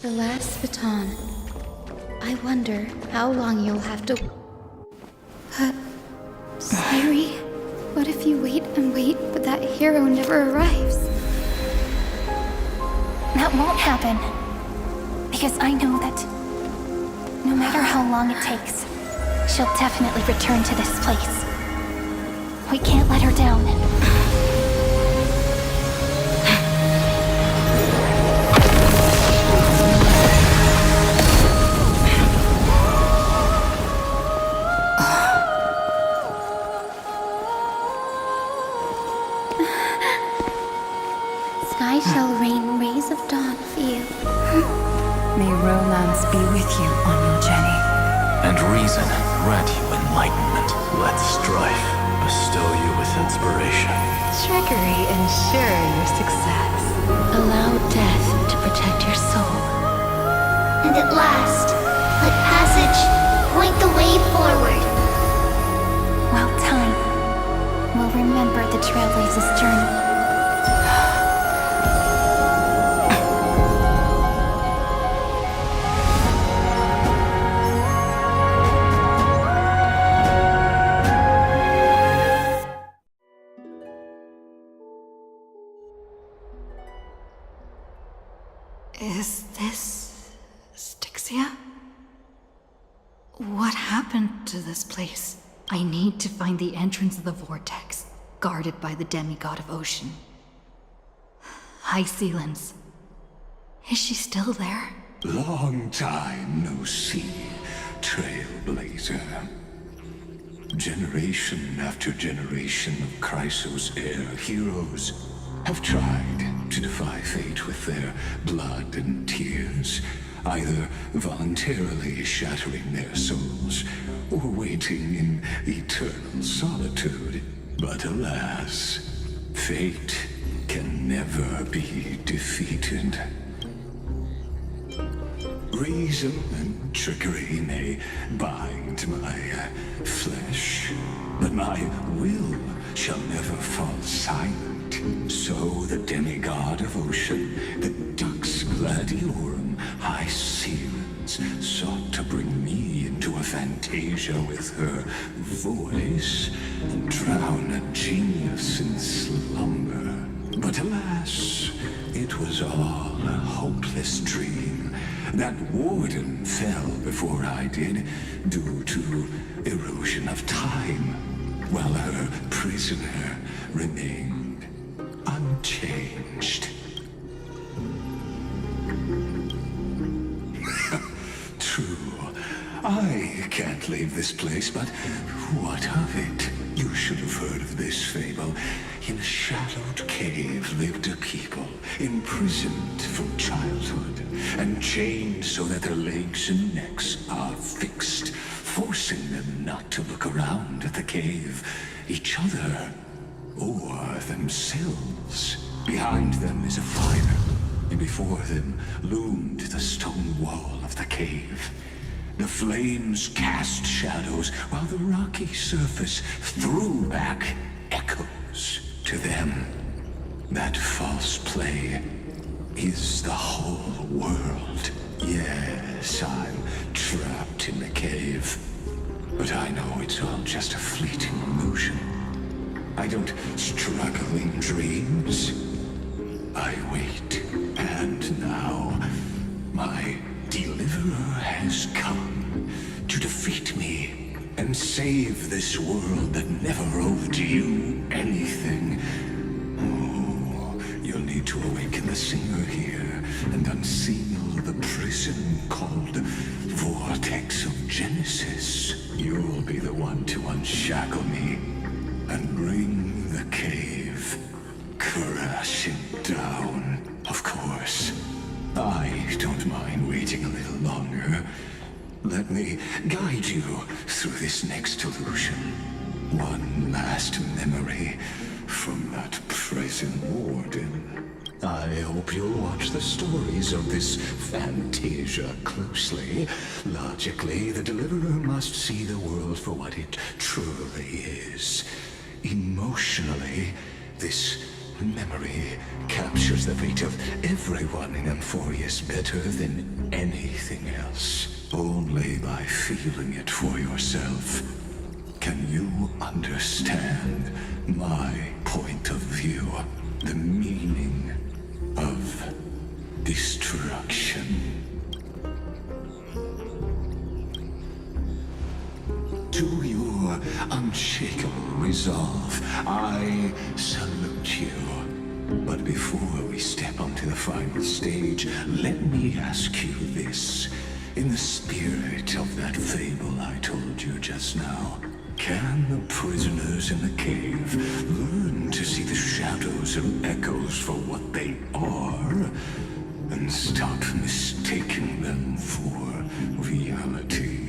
The last baton. I wonder how long you'll have to... Sayuri, what if you wait and wait, but that hero never arrives? That won't happen. Because I know that no matter how long it takes, she'll definitely return to this place. We can't let her down. Sky shall rain rays of dawn for you. May romance be with you on your journey. And reason grant you enlightenment. Let strife bestow you with inspiration. Trickery ensure your success. Allow death to protect your soul. And at last, let passage point the way forward. While time will remember the Trailblazer's journey. Is this Styxia? What happened to this place? I need to find the entrance of the vortex, guarded by the demigod of ocean. High Sealens. Is she still there? Long time no see, Trailblazer. Generation after generation of Chrysos Air heroes have tried to defy fate with their blood and tears, either voluntarily shattering their souls or waiting in eternal solitude. But alas, fate can never be defeated. Reason and trickery may bind my flesh, but my will shall never fall silent. So the demigod of ocean, the Dux Gladiorum, High Sealens, sought to bring me into a fantasia with her voice and drown a genius in slumber. But alas, it was all a hopeless dream. That warden fell before I did, due to erosion of time, while her prisoner remained unchanged. True, I can't leave this place, but what of it? You should have heard of this fable. In a shadowed cave lived a people, imprisoned from childhood, and chained so that their legs and necks are fixed, forcing them not to look around at the cave, each other, or themselves. Behind them is a fire, and before them loomed the stone wall of the cave. The flames cast shadows, while the rocky surface threw back echoes to them. That false play is the whole world. Yes, I'm trapped in the cave, but I know it's all just a fleeting illusion. I don't struggle in dreams. I wait, and now my deliverer has come to defeat me and save this world that never owed you anything. Oh, you'll need to awaken the singer here and unseal the prison called Vortex of Genesis. You'll be the one to unshackle me and bring the cave crashing down. Of course, I don't mind waiting a little longer. Let me guide you through this next illusion. One last memory from that prison warden. I hope you'll watch the stories of this fantasia closely. Logically, the deliverer must see the world for what it truly is. Emotionally, this memory captures the fate of everyone in Emphorius better than anything else. Only by feeling it for yourself can you understand my point of view, the meaning of destruction. To your unshakable resolve, I salute you. But before we step onto the final stage, let me ask you this. In the spirit of that fable I told you just now, can the prisoners in the cave learn to see the shadows and echoes for what they are, and stop mistaking them for reality?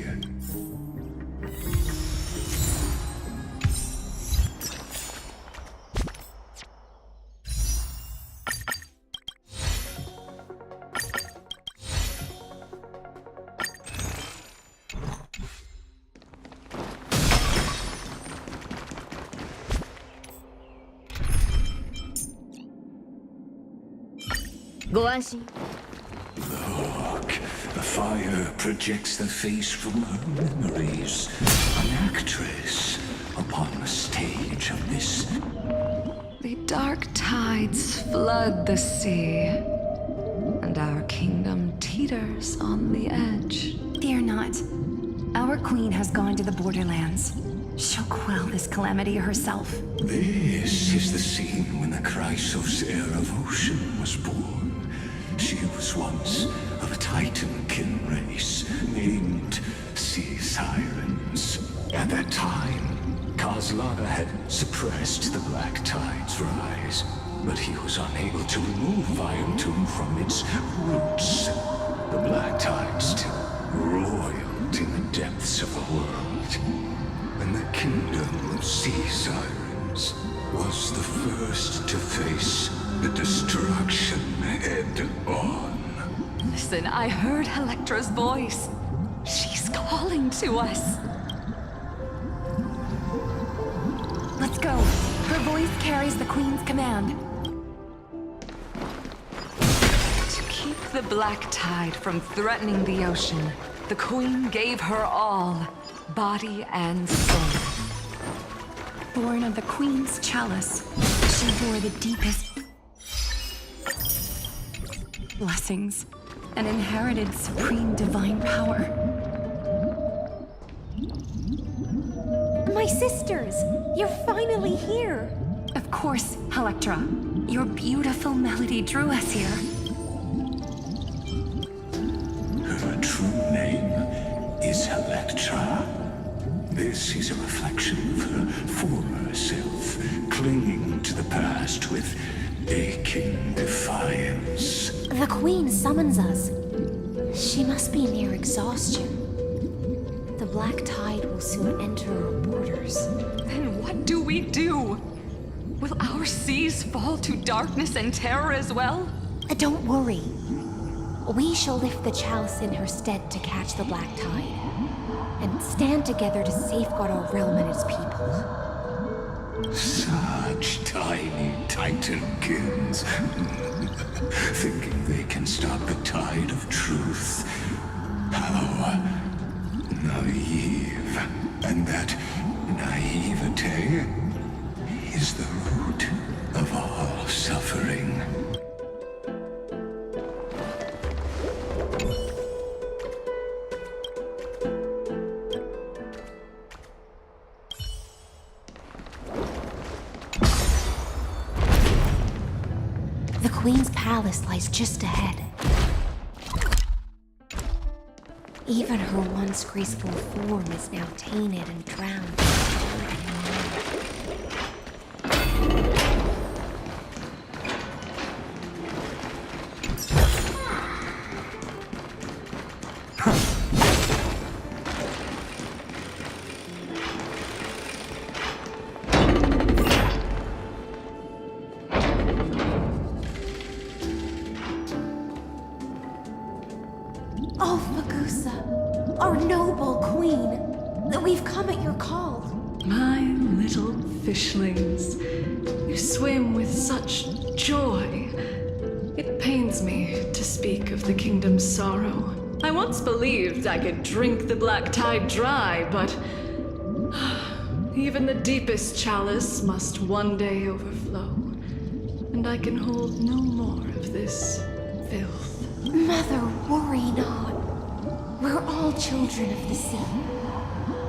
Look, the fire projects the face from her memories. An actress upon the stage of this. The dark tides flood the sea, and our kingdom teeters on the edge. Fear not. Our queen has gone to the borderlands. She'll quell this calamity herself. This is the scene when the Chrysos heir of Ocean was born. She was once of a Titankin race named Sea Sirens. At that time, Kozlana had suppressed the Black Tide's rise, but he was unable to remove Viantum from its roots. The Black Tide still roiled in the depths of the world, and the kingdom of Sea Sirens was the first to face the destruction head on. Listen, I heard Electra's voice. She's calling to us. Let's go. Her voice carries the queen's command. To keep the Black Tide from threatening the ocean, the queen gave her all, body and soul. Born of the queen's chalice, she bore the deepest blessings and inherited supreme divine power. My sisters! You're finally here! Of course, Electra. Your beautiful melody drew us here. Her true name is Electra. This is a reflection of her former self, clinging to the past with aching defiance. The Queen summons us. She must be near exhaustion. The Black Tide will soon enter our borders. Then what do we do? Will our seas fall to darkness and terror as well? Don't worry. We shall lift the chalice in her stead to catch the Black Tide, and stand together to safeguard our realm and its people. Such tiny Titankins, thinking they can stop the tide of truth. How naive. And that naivete is the root of all suffering. The Queen's palace lies just ahead. Even her once graceful form is now tainted and drowned. Oh, Magusa, our noble queen, that we've come at your call. My little fishlings, you swim with such joy. It pains me to speak of the kingdom's sorrow. I once believed I could drink the black tide dry, but even the deepest chalice must one day overflow, and I can hold no more of this filth. Mother, worry not. We're all children of the sea.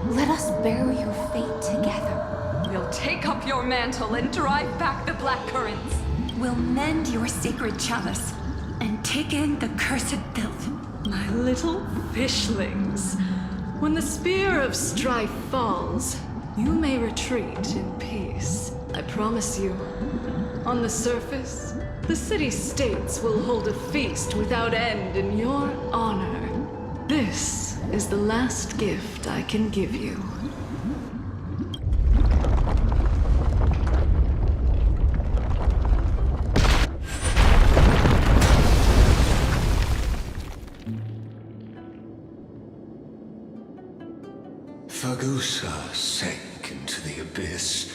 Let us bear your fate together. We'll take up your mantle and drive back the black currents. We'll mend your sacred chalice and take in the cursed filth. My little fishlings, when the spear of strife falls, you may retreat in peace. I promise you. On the surface, the city-states will hold a feast without end in your honor. This is the last gift I can give you. Fagusa sank into the abyss.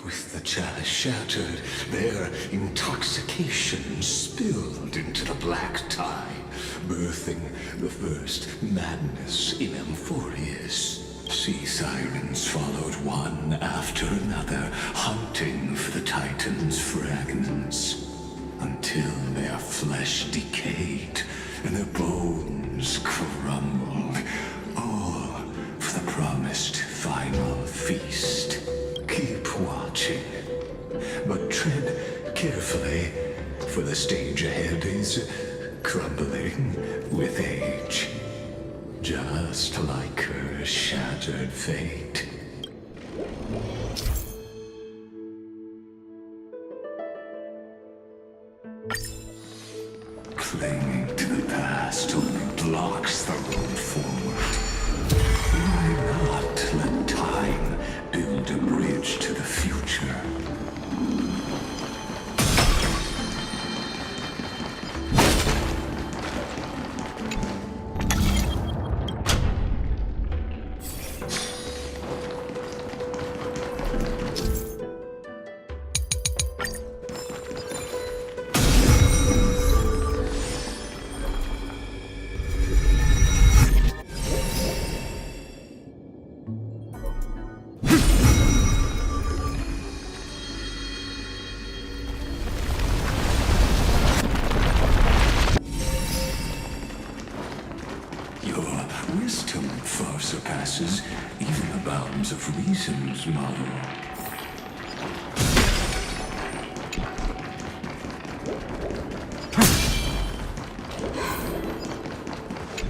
With the chalice shattered, their intoxication spilled into the black tide, birthing the first madness in Amphorius. Sea sirens followed one after another, hunting for the Titan's fragments, until their flesh decayed and their bones crumbled, all for the promised final feast. Keep watching, but tread carefully, for the stage ahead is crumbling with age, just like her shattered fate. Clinging to the past only blocks the road forward. Why not let time build a bridge to the future? Wisdom far surpasses even the bounds of reason's model.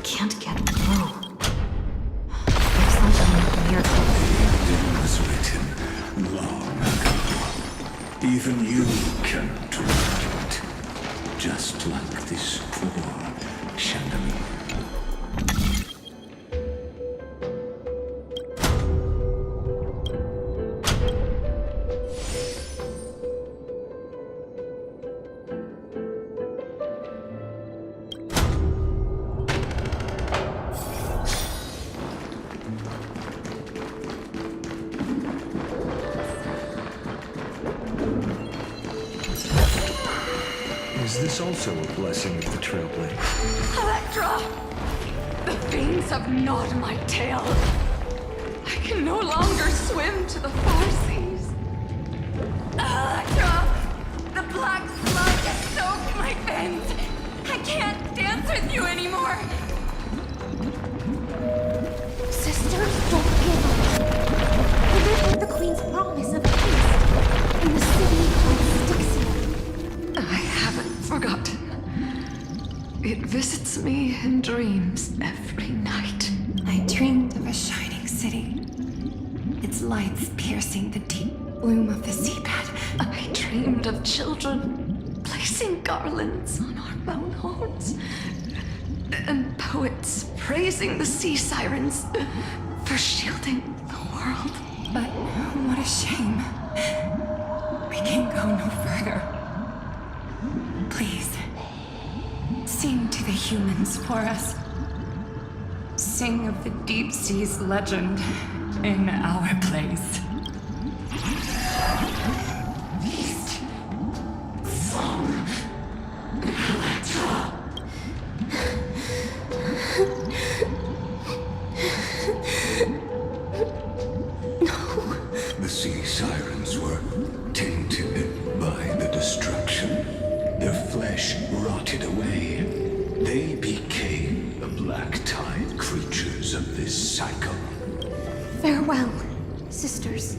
Can't get through. There's something weird. The ending was written long ago. Even you cannot write it. Just like this poor chandelier. Is this also a blessing of the Trailblade? Electra! The fiends have gnawed my tail. I can no longer swim to the far seas. Electra! The black sludge has soaked my fins. I can't dance with you anymore. Sisters, don't give up. Remember the Queen's promise of peace in the city called Styxia. I haven't forgotten. It visits me in dreams every night. I dreamed of a shining city, its lights piercing the deep gloom of the seabed. I dreamed of children placing garlands on our bone horns, and poets praising the sea sirens for shielding the world. But what a shame. We can go no further. Please, sing to the humans for us. Sing of the deep sea's legend in our place. The sea sirens were tainted by the destruction. Their flesh rotted away. They became the black tide creatures of this cycle. Farewell, sisters.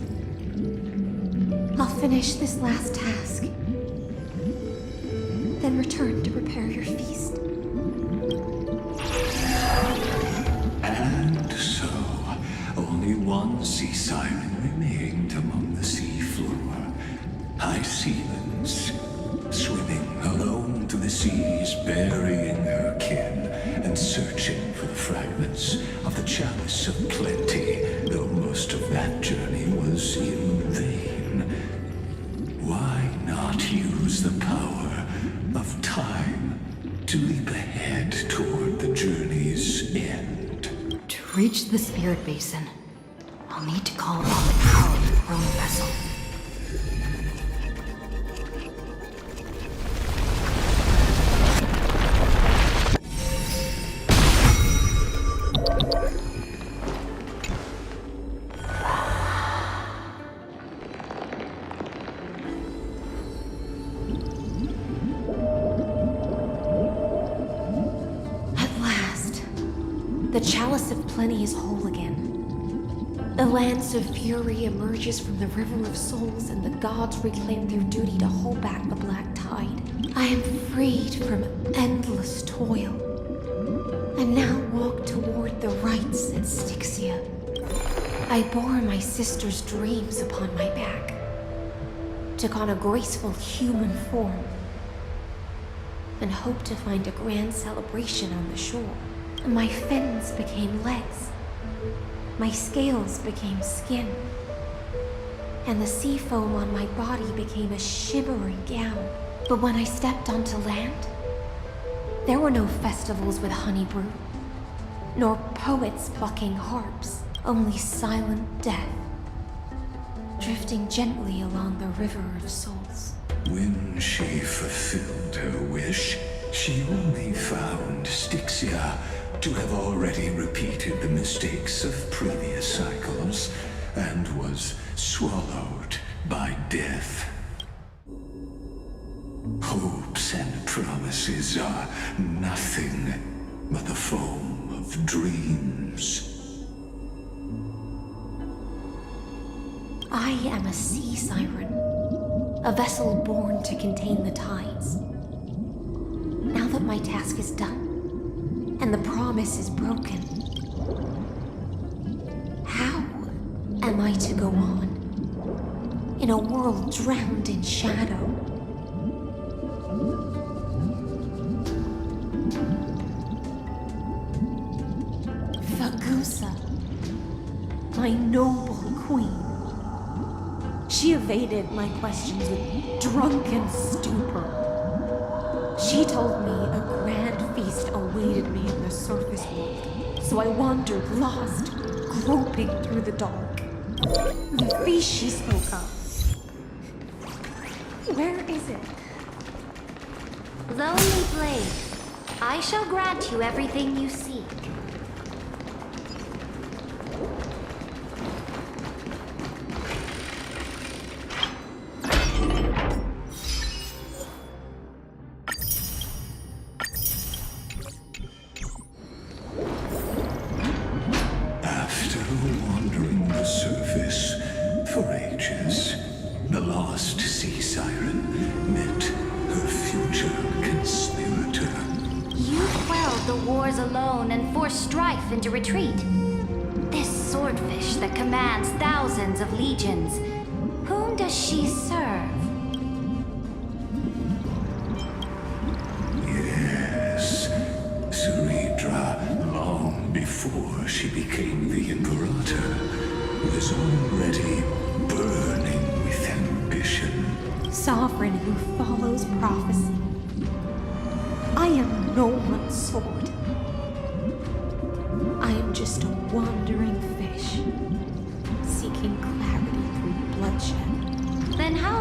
I'll finish this last task, then return to prepare your feast. And so, only one sea siren remained among the sea floor. High Sealens, swimming alone to the seas, burying her kin, and searching for the fragments of the chalice of plenty, though most of that journey was in vain. Why not use the power of time to leap ahead toward the journey's end? To reach the spirit basin, I'll need to call upon the power of the throne vessel. At last, the chalice of plenty is whole again. The lance of fury emerges from the river of souls, and the gods reclaim their duty to hold back the black tide. I am freed from endless toil, and now walk toward the rites at Styxia. I bore my sister's dreams upon my back, took on a graceful human form, and hoped to find a grand celebration on the shore. My fins became legs. My scales became skin, and the sea foam on my body became a shimmering gown. But when I stepped onto land, there were no festivals with honey brew, nor poets plucking harps, only silent death, drifting gently along the river of souls. When she fulfilled her wish, she only found Styxia to have already repeated the mistakes of previous cycles and was swallowed by death. Hopes and promises are nothing but the foam of dreams. I am a sea siren, a vessel born to contain the tides. Now that my task is done, and the promise is broken, how am I to go on in a world drowned in shadow? Fagusa, my noble queen. She evaded my questions with drunken stupor. She told me a grand feast awaited me in the surface world, so I wandered lost, groping through the dark. The feast she spoke of. Where is it? Lonely Blade, I shall grant you everything you seek. After wandering the surface for ages, the lost sea siren met her future conspirator. You quelled the wars alone and forced strife into retreat. This swordfish that commands thousands of legions, whom does she serve? Yes, Ceredra, long before she became the Imperator, was already burning with ambition. Sovereign who follows prophecy. I am no one's sword. I am just a wandering fish, seeking clarity through bloodshed.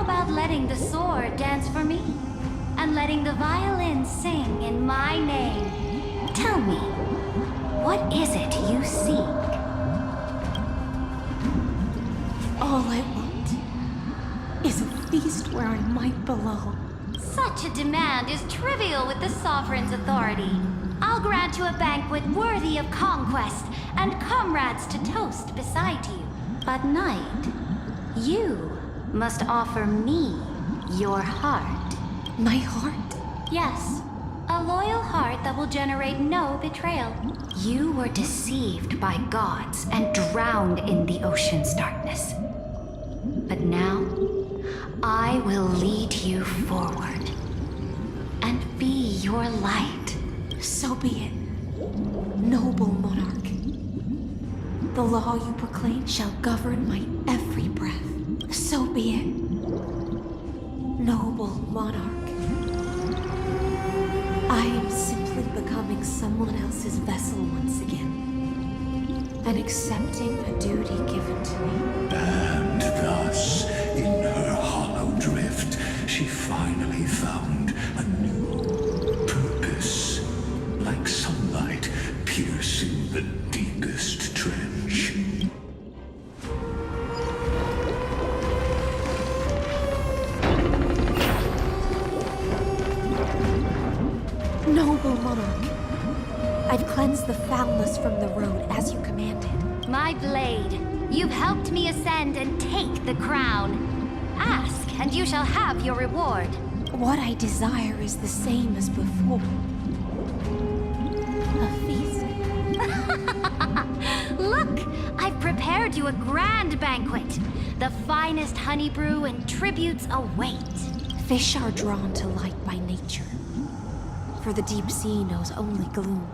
How about letting the sword dance for me? And letting the violin sing in my name? Tell me, what is it you seek? All I want is a feast where I might belong. Such a demand is trivial with the Sovereign's authority. I'll grant you a banquet worthy of conquest and comrades to toast beside you. But Knight, you must offer me your heart. My heart? Yes, a loyal heart that will generate no betrayal. You were deceived by gods and drowned in the ocean's darkness. But now, I will lead you forward and be your light. So be it, noble monarch. The law you proclaim shall govern my every breath. So be it, noble monarch. I am simply becoming someone else's vessel once again, and accepting a duty given to me. And thus, in her hollow drift, she finally found a new purpose. Like sunlight piercing the deepest trench. Noble monarch, I've cleansed the foulness from the road as you commanded. My blade, you've helped me ascend and take the crown. Ask, and you shall have your reward. What I desire is the same as before. A feast. Look, I've prepared you a grand banquet. The finest honey brew and tributes await. Fish are drawn to light by nature, for the deep sea knows only gloom.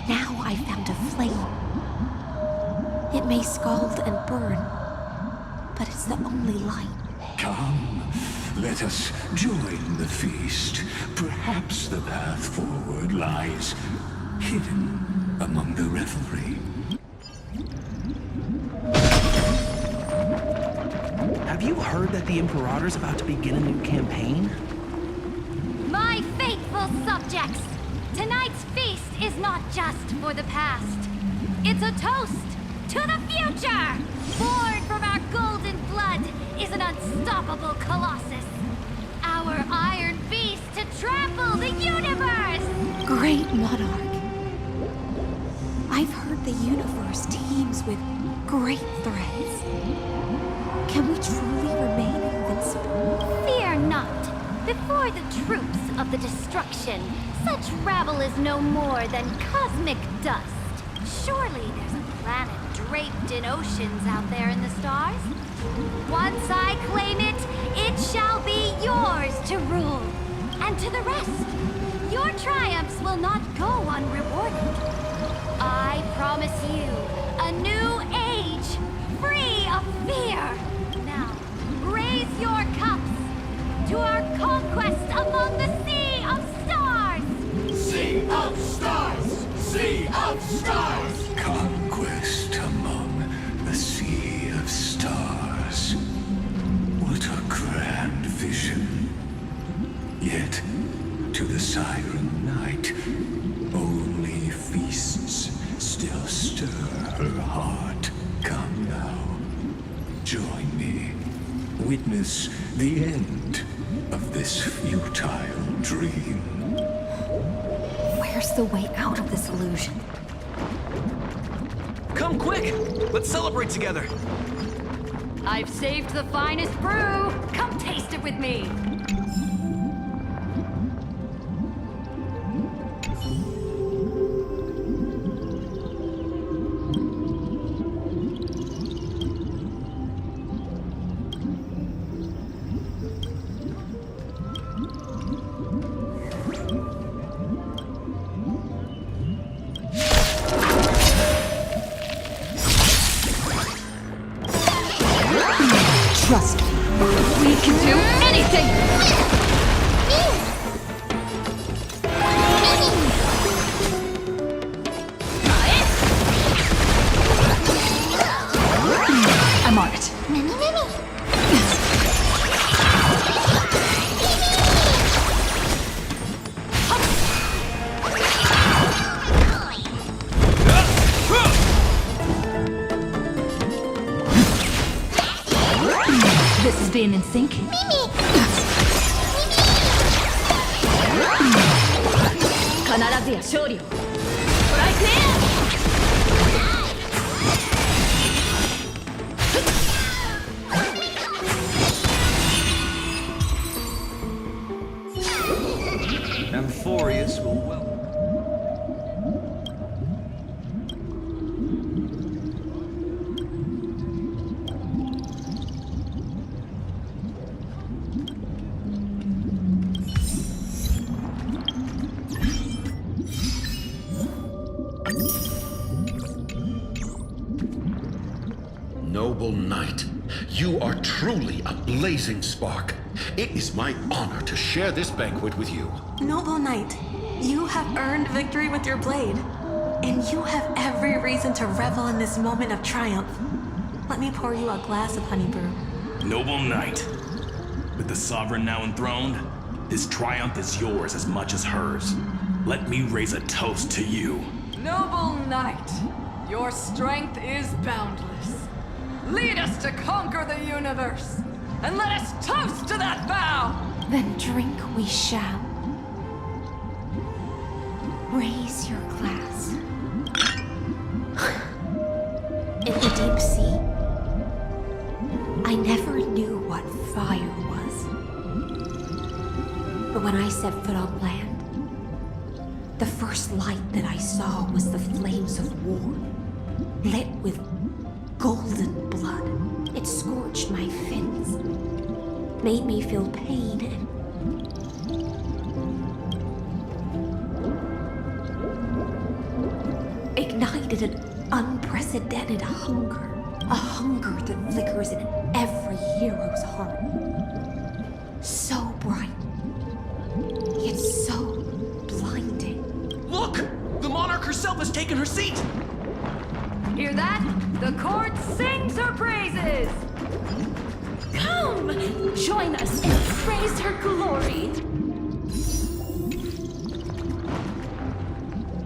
Now I found a flame. It may scald and burn, but it's the only light. Come, let us join the feast. Perhaps the path forward lies hidden among the revelry. Have you heard that the Imperator's about to begin a new campaign? My faithful subjects, tonight's feast is not just for the past. It's a toast to the future! Born from our golden blood is an unstoppable colossus. Our iron beast to trample the universe! Great monarch, I've heard the universe teems with great threats. Can we truly remain invincible? Fear not. Before the troops of the destruction, such rabble is no more than cosmic dust. Surely there's a planet draped in oceans out there in the stars. Once I claim it, it shall be yours to rule. And to the rest, your triumphs will not go unrewarded. I promise you a new age, free of fear. Now, raise your cups to our conquest among the sea of stars! Sea of stars! Sea of stars! Conquest among the sea of stars. What a grand vision. Yet, to the siren night, only feasts still stir her heart. Come now, join me. Witness the end of this futile dream. Where's the way out of this illusion? Come quick! Let's celebrate together! I've saved the finest brew! Come taste it with me! Trust me. We can do anything! I'm on it. This is being in sync. Mimi! 必ずや勝利を。トライクエア Amphorius will well. Noble knight, you are truly a blazing spark. It is my honor to share this banquet with you. Noble knight, you have earned victory with your blade, and you have every reason to revel in this moment of triumph. Let me pour you a glass of honey brew. Noble knight, with the sovereign now enthroned, this triumph is yours as much as hers. Let me raise a toast to you. Noble knight, your strength is boundless. Lead us to conquer the universe, and let us toast to that vow! Then drink we shall. Raise your glass. In the deep sea, I never knew what fire was. But when I set foot on land, the first light that I saw was the flames of war, lit with golden blood. It scorched my fins, made me feel pain and ignited an unprecedented hunger. A hunger that flickers in every hero's heart. So bright, yet so blinding. Look! The monarch herself has taken her seat! Hear that? The court sings her praises! Come! Join us and praise her glory!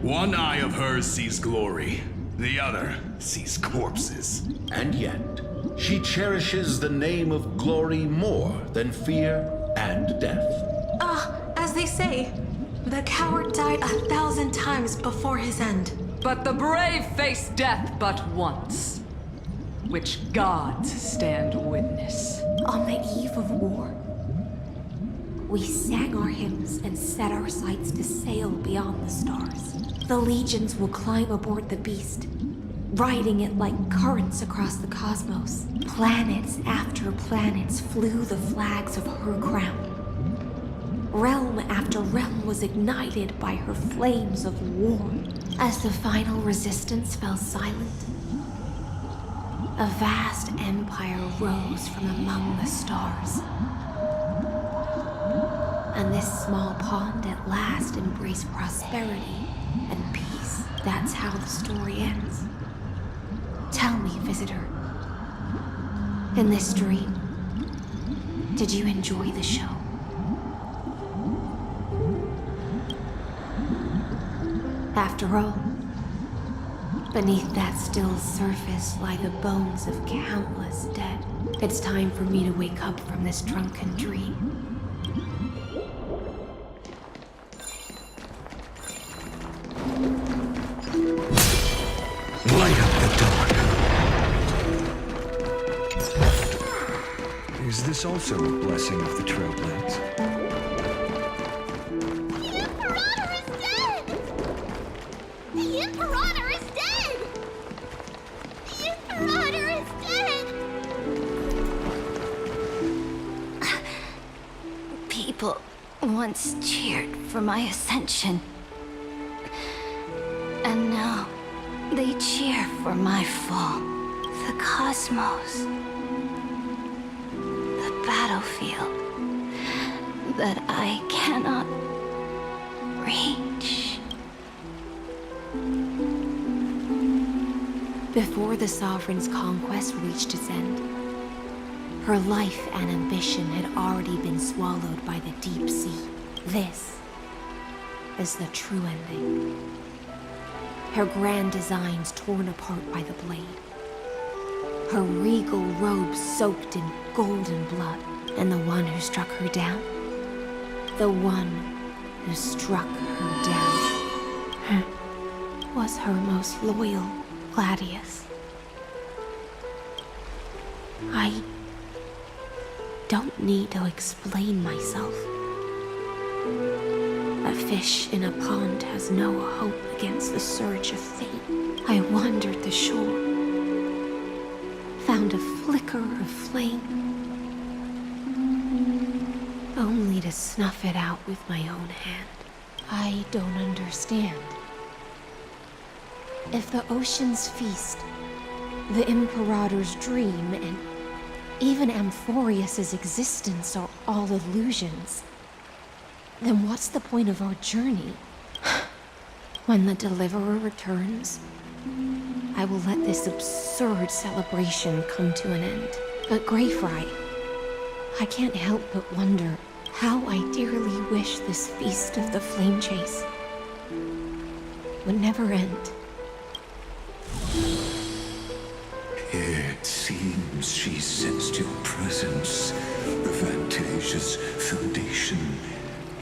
One eye of hers sees glory, the other sees corpses. And yet, she cherishes the name of glory more than fear and death. As they say, the coward died 1,000 times before his end. But the brave face death but once, which gods stand witness. On the eve of war, we sang our hymns and set our sights to sail beyond the stars. The legions will climb aboard the beast, riding it like currents across the cosmos. Planets after planets flew the flags of her crown. Realm after realm was ignited by her flames of war. As the final resistance fell silent, a vast empire rose from among the stars. And this small pond at last embraced prosperity and peace. That's how the story ends. Tell me, visitor, in this dream, did you enjoy the show? After all, beneath that still surface lie the bones of countless dead. It's time for me to wake up from this drunken dream. Light up the dark. Is this also a blessing of the Trailblades? The Imperator is dead! The Imperator is dead! People once cheered for my ascension. And now they cheer for my fall. The cosmos. The battlefield that I cannot reach. Before the Sovereign's conquest reached its end, her life and ambition had already been swallowed by the deep sea. This is the true ending. Her grand designs torn apart by the blade. her regal robe soaked in golden blood. And the one who struck her down? The one who struck her down was her most loyal gladius. I don't need to explain myself. A fish in a pond has no hope against the surge of fate. I wandered the shore, found a flicker of flame, only to snuff it out with my own hand. I don't understand. If the ocean's feast, the Imperator's dream, and even Amphorius's existence are all illusions, then what's the point of our journey? When the Deliverer returns, I will let this absurd celebration come to an end. But Greyfry, I can't help but wonder how I dearly wish this feast of the Flame Chase would never end. It seems she sensed your presence. The Fantasia's foundation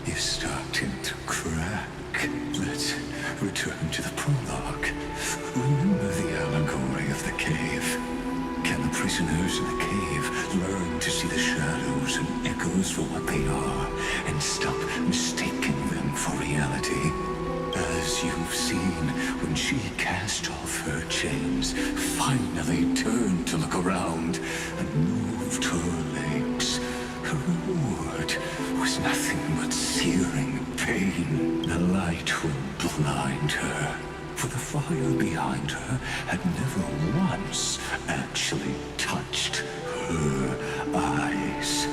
is starting to crack. Let's return to the prologue. Remember the allegory of the cave. Can the prisoners in the cave learn to see the shadows and echoes for what they are, and stop mistaking them for reality? As you've seen, when she cast off her chains, finally turned to look around, and moved her legs, her reward was nothing but searing pain. The light would blind her, for the fire behind her had never once actually touched her eyes.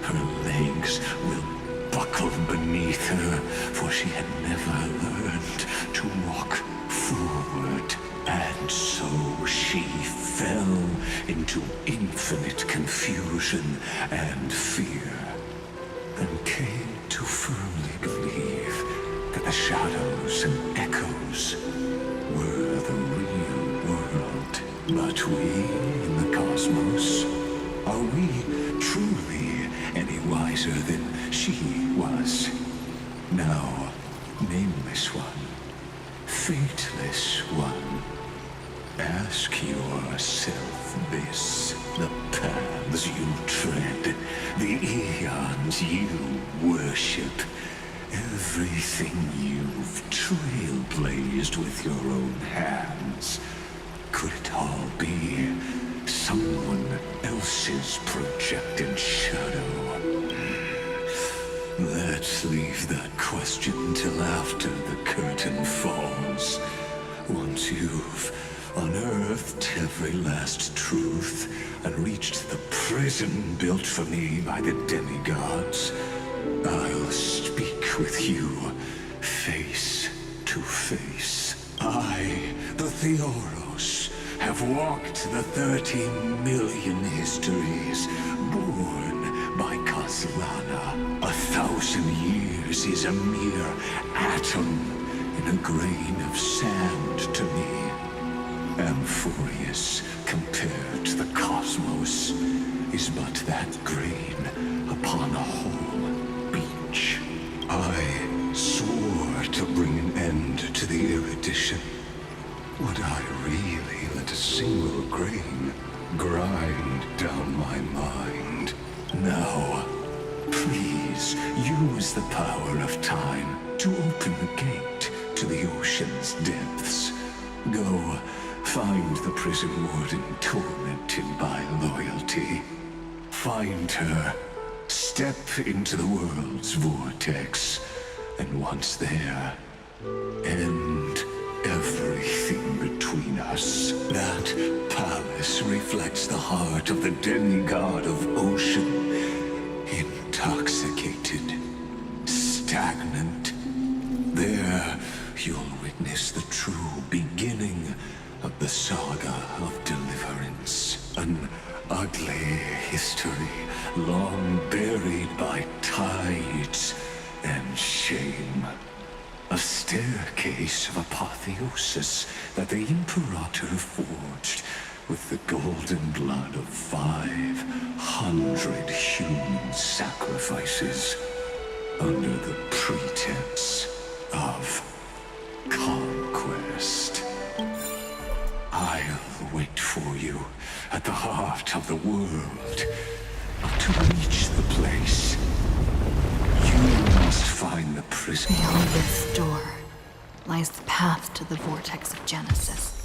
Her legs will buckle beneath her, for she had never learned to walk forward. And so she fell into infinite confusion and fear, and came to firmly believe that the shadows and echoes were the real world. But we in the cosmos, are we truly any wiser than she was? Now, nameless one, fateless one, ask yourself this. The paths you tread, the eons you worship, everything you've trailblazed with your own hands, could it all be someone else's projected shadow? Let's leave that question till after the curtain falls. Once you've unearthed every last truth and reached the prison built for me by the demigods, I'll speak with you face to face. I, the Theoros, have walked the 13 million histories born by Kaslana. 1,000 years is a mere atom in a grain of sand to me. Amphorius, compared to the cosmos, is but that grain upon a whole beach. I swore to bring an end to the erudition. Would I really let a single grain grind down my mind? Now, please use the power of time to open the gate to the ocean's depths. Go, find the prison warden tormented by loyalty. Find her, step into the world's vortex, and once there, end everything between us. That palace reflects the heart of the demigod of ocean. Intoxicated, stagnant. There, you'll witness the true beginning of the saga of deliverance. An ugly history, long buried by tides and shame. A staircase of apotheosis that the Imperator forged with the golden blood of 500 human sacrifices under the pretense of conquest. I'll wait for you at the heart of the world. To reach the place, you must find the prison. Beyond this door lies the path to the vortex of Genesis.